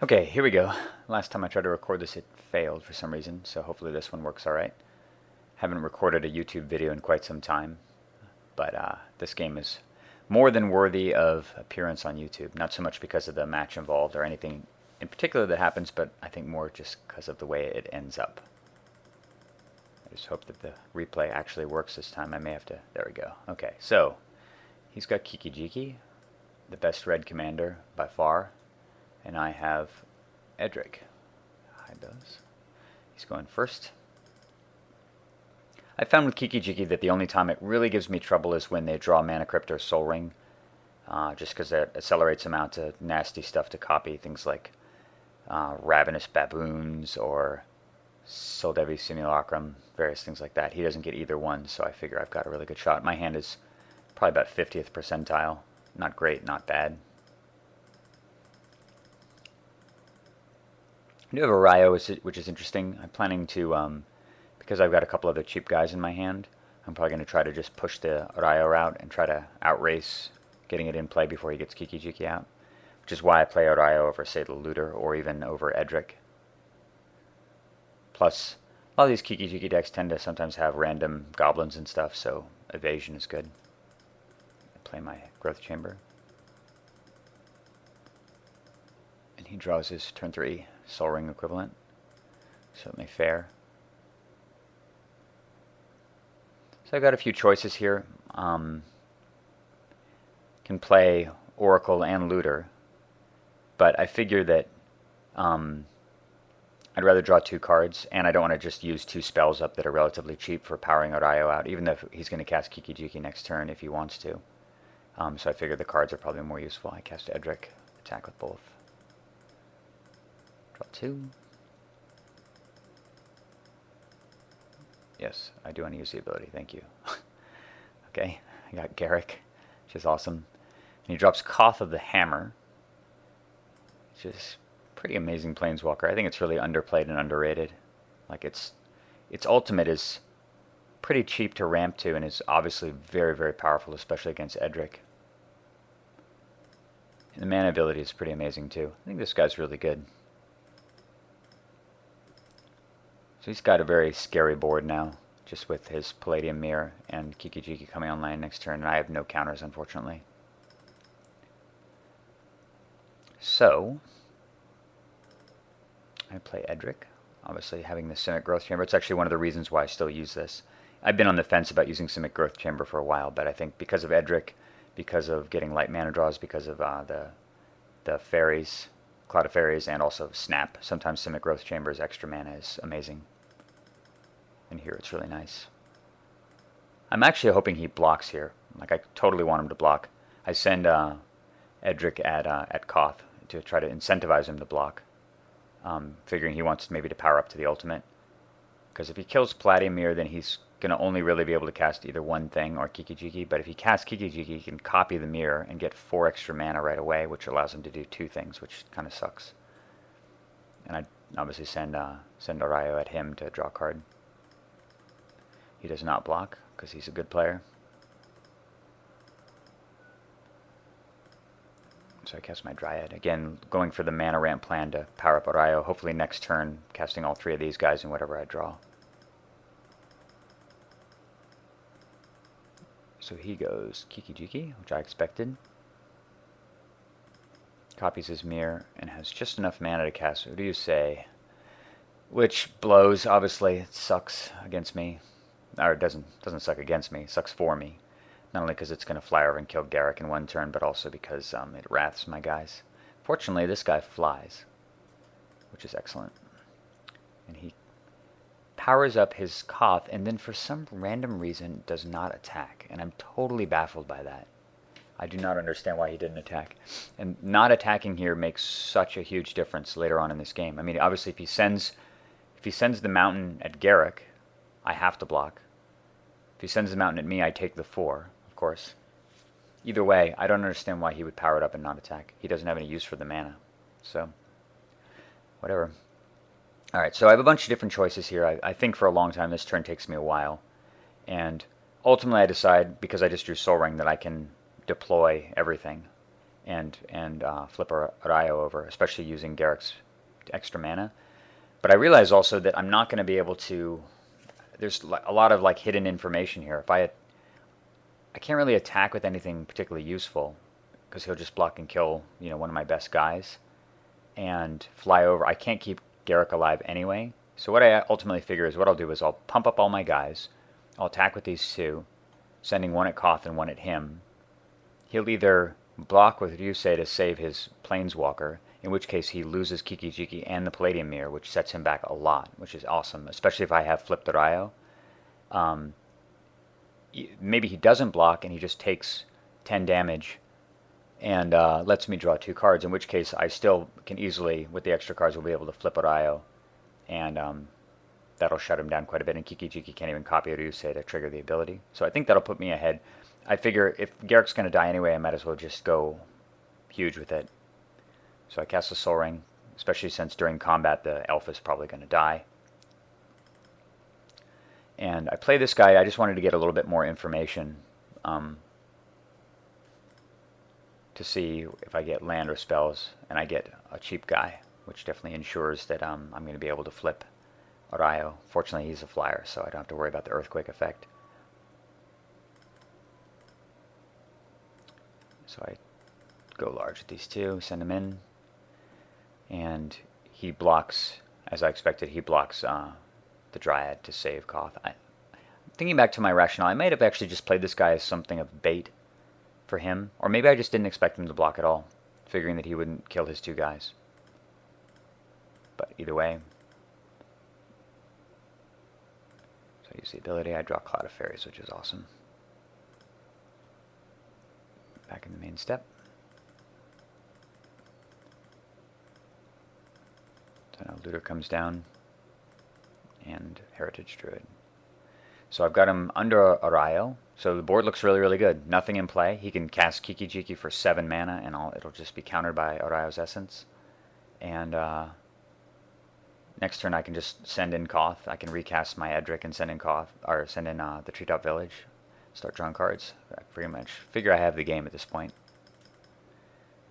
Okay, here we go. Last time I tried to record this, it failed for some reason, so hopefully this one works alright. Haven't recorded a YouTube video in quite some time, but this game is more than worthy of appearance on YouTube. Not so much because of the match involved or anything in particular that happens, but I think more just because of the way it ends up. I just hope that the replay actually works this time. I may have to... There we go. Okay, so he's got Kiki-Jiki, the best red commander by far. And I have Edric. Hide those. He's going first. I found with Kiki-Jiki that the only time it really gives me trouble is when they draw Mana Crypt or Soul Ring. Just because that accelerates them out to nasty stuff to copy. Things like Ravenous Baboons or Soldevi Simulacrum. Various things like that. He doesn't get either one, so I figure I've got a really good shot. My hand is probably about 50th percentile. Not great, not bad. I do have Erayo, which is interesting. I'm planning to, because I've got a couple other cheap guys in my hand, I'm probably going to try to just push the Erayo route and try to outrace getting it in play before he gets Kiki-Jiki out. Which is why I play Erayo over, say, the Looter, or even over Edric. Plus, a lot of these Kiki-Jiki decks tend to sometimes have random goblins and stuff, so evasion is good. I play my Growth Chamber. And he draws his turn 3 Soul Ring equivalent. Certainly fair. So I've got a few choices here. Can play Oracle and Looter, but I figure that I'd rather draw 2 cards, and I don't want to just use 2 spells up that are relatively cheap for powering Erayo out, even though he's going to cast Kiki-Jiki next turn if he wants to. So I figure the cards are probably more useful. I cast Edric, attack with both. Draw 2. Yes, I do want to use the ability. Thank you. Okay, I got Garrick, which is awesome. And he drops Koth of the Hammer, which is pretty amazing planeswalker. I think it's really underplayed and underrated. Like its ultimate is pretty cheap to ramp to and is obviously very, very powerful, especially against Edric. And the mana ability is pretty amazing too. I think this guy's really good. So he's got a very scary board now, just with his Palladium Mirror and Kiki-Jiki coming online next turn, and I have no counters, unfortunately. So, I play Edric, obviously having the Simic Growth Chamber. It's actually one of the reasons why I still use this. I've been on the fence about using Simic Growth Chamber for a while, but I think because of Edric, because of getting light mana draws, because of the fairies, Cloud of Fairies, and also Snap. Sometimes Simic Growth Chamber's extra mana is amazing. And here it's really nice. I'm actually hoping he blocks here. Like, I totally want him to block. I send Edric at Koth to try to incentivize him to block. Figuring he wants maybe to power up to the ultimate. Because if he kills Palladium Mirror, then he's going to only really be able to cast either one thing or Kiki-Jiki. But if he casts Kiki-Jiki, he can copy the mirror and get 4 extra mana right away, which allows him to do 2 things, which kind of sucks. And I obviously send Erayo at him to draw a card. He does not block, because he's a good player. So I cast my Dryad. Again, going for the mana ramp plan to power up Erayo. Hopefully next turn, casting all 3 of these guys in whatever I draw. So he goes Kiki-Jiki, which I expected. Copies his mirror and has just enough mana to cast. What do you say? Which blows, obviously. It sucks against me. Or it doesn't suck against me. It sucks for me. Not only because it's going to fly over and kill Garrick in one turn, but also because it wraths my guys. Fortunately, this guy flies, which is excellent. And he powers up his Koth, and then for some random reason does not attack. And I'm totally baffled by that. I do not understand why he didn't attack. And not attacking here makes such a huge difference later on in this game. I mean, obviously, if he sends the mountain at Garrick, I have to block. If he sends the mountain at me, I take the 4, of course. Either way, I don't understand why he would power it up and not attack. He doesn't have any use for the mana. So, whatever. Alright, so I have a bunch of different choices here. I think for a long time this turn takes me a while. And ultimately I decide, because I just drew Soul Ring, that I can deploy everything. and flip Erayo over, especially using Garrick's extra mana. But I realize also that I'm not going to be able to. There's a lot of like hidden information here. If I can't really attack with anything particularly useful because he'll just block and kill, you know, one of my best guys and fly over. I can't keep Garrick alive anyway. So what I ultimately figure is what I'll do is I'll pump up all my guys. I'll attack with these two, sending one at Koth and one at him. He'll either block with Ryusei to save his Planeswalker, in which case he loses Kiki-Jiki and the Palladium Mirror, which sets him back a lot, which is awesome, especially if I have flipped Erayo. Maybe he doesn't block and he just takes 10 damage and lets me draw 2 cards, in which case I still can easily, with the extra cards, will be able to flip Erayo, and that'll shut him down quite a bit, and Kiki-Jiki can't even copy Ryusei to trigger the ability. So I think that'll put me ahead. I figure if Garrick's going to die anyway, I might as well just go huge with it. So I cast a Soul Ring, especially since during combat the elf is probably going to die. And I play this guy. I just wanted to get a little bit more information to see if I get land or spells, and I get a cheap guy, which definitely ensures that I'm going to be able to flip Erayo. Fortunately, he's a flyer, so I don't have to worry about the earthquake effect. So I go large with these two, send him in, and he blocks, as I expected, he blocks the Dryad to save Koth. Thinking back to my rationale, I might have actually just played this guy as something of bait for him, or maybe I just didn't expect him to block at all, figuring that he wouldn't kill his 2 guys. But either way, so I use the ability, I draw Cloud of Fairies, which is awesome. Back in the main step. So now Looter comes down, and Heritage Druid. So I've got him under Erayo, so the board looks really, really good. Nothing in play. He can cast Kiki-Jiki for 7 mana, and it'll just be countered by Erayo's Essence. And next turn I can just send in Koth. I can recast my Edric and send in Koth, or send in the Treetop Village. Start drawing cards. I pretty much figure I have the game at this point.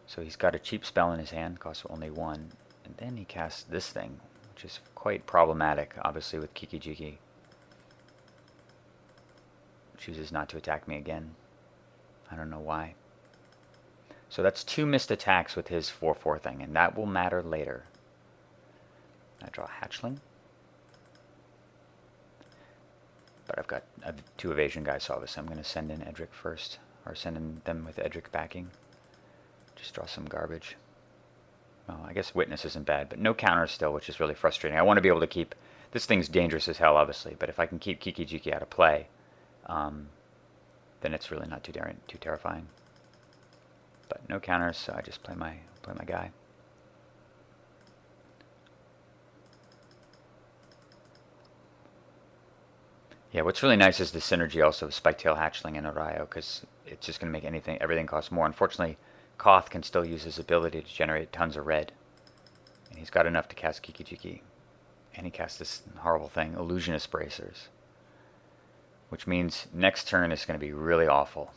So he's got a cheap spell in his hand, costs only 1. And then he casts this thing, which is quite problematic, obviously, with Kiki-Jiki. Chooses not to attack me again. I don't know why. So that's 2 missed attacks with his 4/4 thing, and that will matter later. I draw a Hatchling. But I've got 2 evasion guys, so obviously I'm going to send in Edric first, or send in them with Edric backing. Just draw some garbage. Well, I guess Witness isn't bad, but no counters still, which is really frustrating. I want to be able to keep... This thing's dangerous as hell, obviously, but if I can keep Kiki-Jiki out of play, then it's really not too terrifying. But no counters, so I just play my guy. Yeah, what's really nice is the synergy also of Spiketail Hatchling and Erayo, because it's just going to make everything cost more. Unfortunately, Koth can still use his ability to generate tons of red. And he's got enough to cast Kiki-Jiki. And he casts this horrible thing, Illusionist Bracers. Which means next turn is going to be really awful.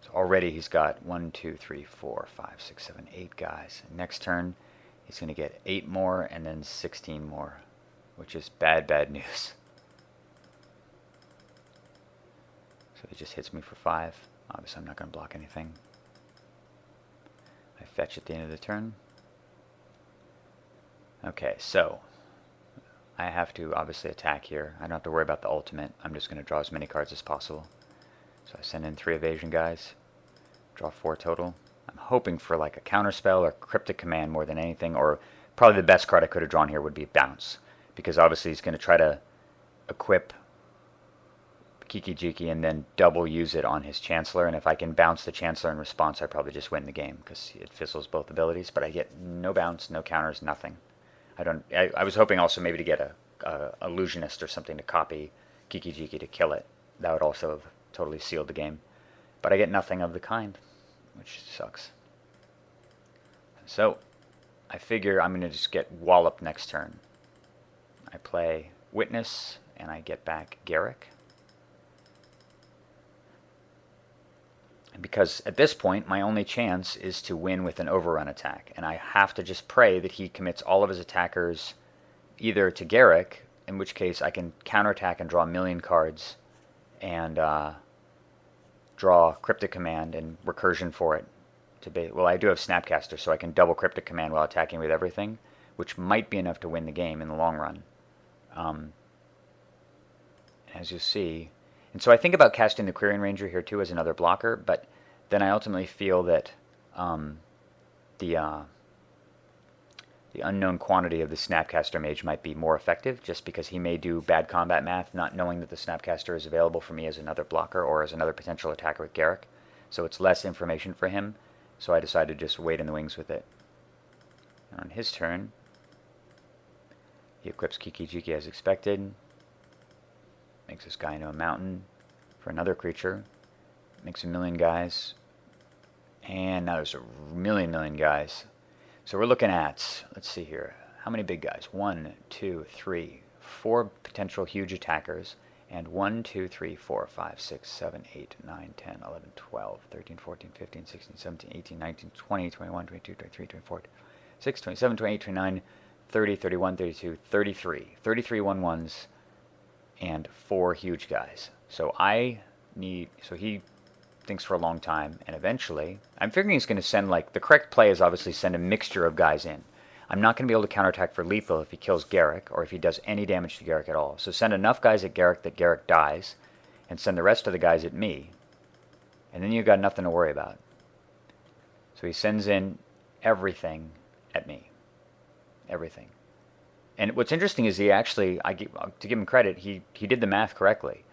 So already he's got 1, 2, 3, 4, 5, 6, 7, 8 guys. And next turn he's going to get 8 more and then 16 more. Which is bad, bad news. So he just hits me for 5. Obviously I'm not going to block anything. I fetch at the end of the turn. Okay, so I have to obviously attack here. I don't have to worry about the ultimate. I'm just going to draw as many cards as possible. So I send in 3 evasion guys. Draw 4 total. I'm hoping for like a counter spell or cryptic command more than anything, or probably the best card I could have drawn here would be Bounce, because obviously he's going to try to equip Kiki-Jiki and then double use it on his Chancellor, and if I can bounce the Chancellor in response, I probably just win the game because it fizzles both abilities. But I get no bounce, no counters, nothing. I was hoping also maybe to get a Illusionist or something to copy Kiki-Jiki to kill it. That would also have totally sealed the game. But I get nothing of the kind, which sucks. So I figure I'm going to just get walloped next turn. I play Witness and I get back Garrick. because at this point, my only chance is to win with an overrun attack. And I have to just pray that he commits all of his attackers either to Garruk, in which case I can counterattack and draw a million cards and draw Cryptic Command and recursion for it. Well, I do have Snapcaster, so I can double Cryptic Command while attacking with everything, which might be enough to win the game in the long run. As you see, and so I think about casting the Quirion Ranger here too as another blocker, but then I ultimately feel that the unknown quantity of the Snapcaster Mage might be more effective, just because he may do bad combat math, not knowing that the Snapcaster is available for me as another blocker or as another potential attacker with Garruk. So it's less information for him, so I decided to just wait in the wings with it. And on his turn, he equips Kiki-Jiki as expected, makes this guy into a mountain for another creature, makes a million guys, and now there's a million guys. So we're looking at, let's see here, how many big guys? 1, 2, 3, 4 potential huge attackers, and 1, 2, 3, 4, 5, 6, 7, 8, 9, 10, 11, 12, 13, 14, 15, 16, 17, 18, 19, 20, 21, 22, 23, 24, 26, 27, 28, 29, 30, 31, 32, 33. 33 1/1s and 4 huge guys. So he thinks for a long time, and eventually, I'm figuring he's going to send, like, the correct play is obviously send a mixture of guys in. I'm not going to be able to counterattack for lethal if he kills Garruk, or if he does any damage to Garruk at all. So send enough guys at Garruk that Garruk dies, and send the rest of the guys at me, and then you've got nothing to worry about. So he sends in everything at me. Everything. And what's interesting is he actually, to give him credit, he did the math correctly.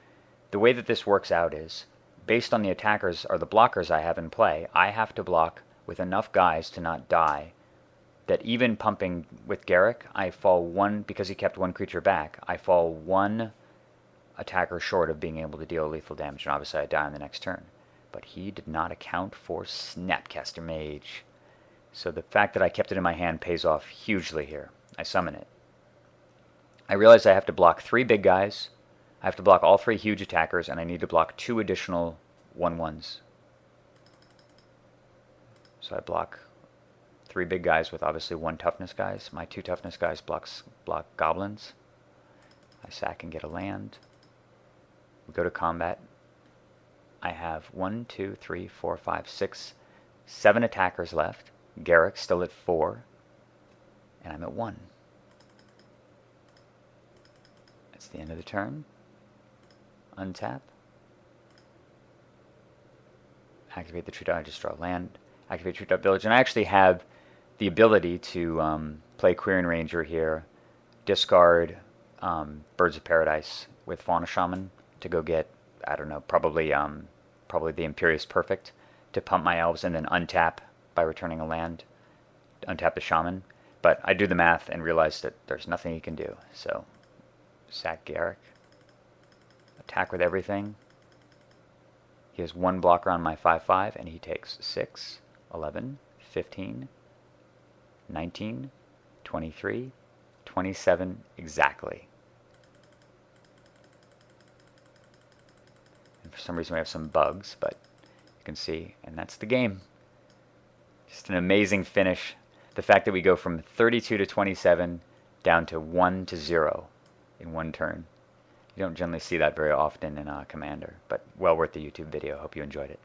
The way that this works out is, based on the attackers or the blockers I have in play, I have to block with enough guys to not die, that even pumping with Garruk, I fall one, because he kept one creature back, I fall one attacker short of being able to deal lethal damage, and obviously I die on the next turn. But he did not account for Snapcaster Mage. So the fact that I kept it in my hand pays off hugely here. I summon it. I realize I have to block 3 big guys, I have to block all 3 huge attackers, and I need to block 2 additional 1/1s. So I block 3 big guys with obviously 1 toughness guys. My 2 toughness guys block goblins. I sack and get a land. We go to combat. I have 1, 2, 3, 4, 5, 6, 7 attackers left. Garruk's still at 4, and I'm at 1. That's the end of the turn. Untap. Activate the Tree. I just draw land. Activate Tree Top Village. And I actually have the ability to play Quirion Ranger here, discard Birds of Paradise with Fauna Shaman to go get, I don't know, probably the Imperious Perfect to pump my elves, and then untap by returning a land, untap the Shaman. But I do the math and realize that there's nothing he can do. So, sack Garruk. Attack with everything. He has 1 blocker on my 5/5, and he takes 6, 11, 15, 19, 23, 27 exactly. And for some reason we have some bugs, but you can see, and that's the game. Just an amazing finish. The fact that we go from 32 to 27 down to 1 to 0 in 1 turn. You don't generally see that very often in Commander, but well worth the YouTube video. Hope you enjoyed it.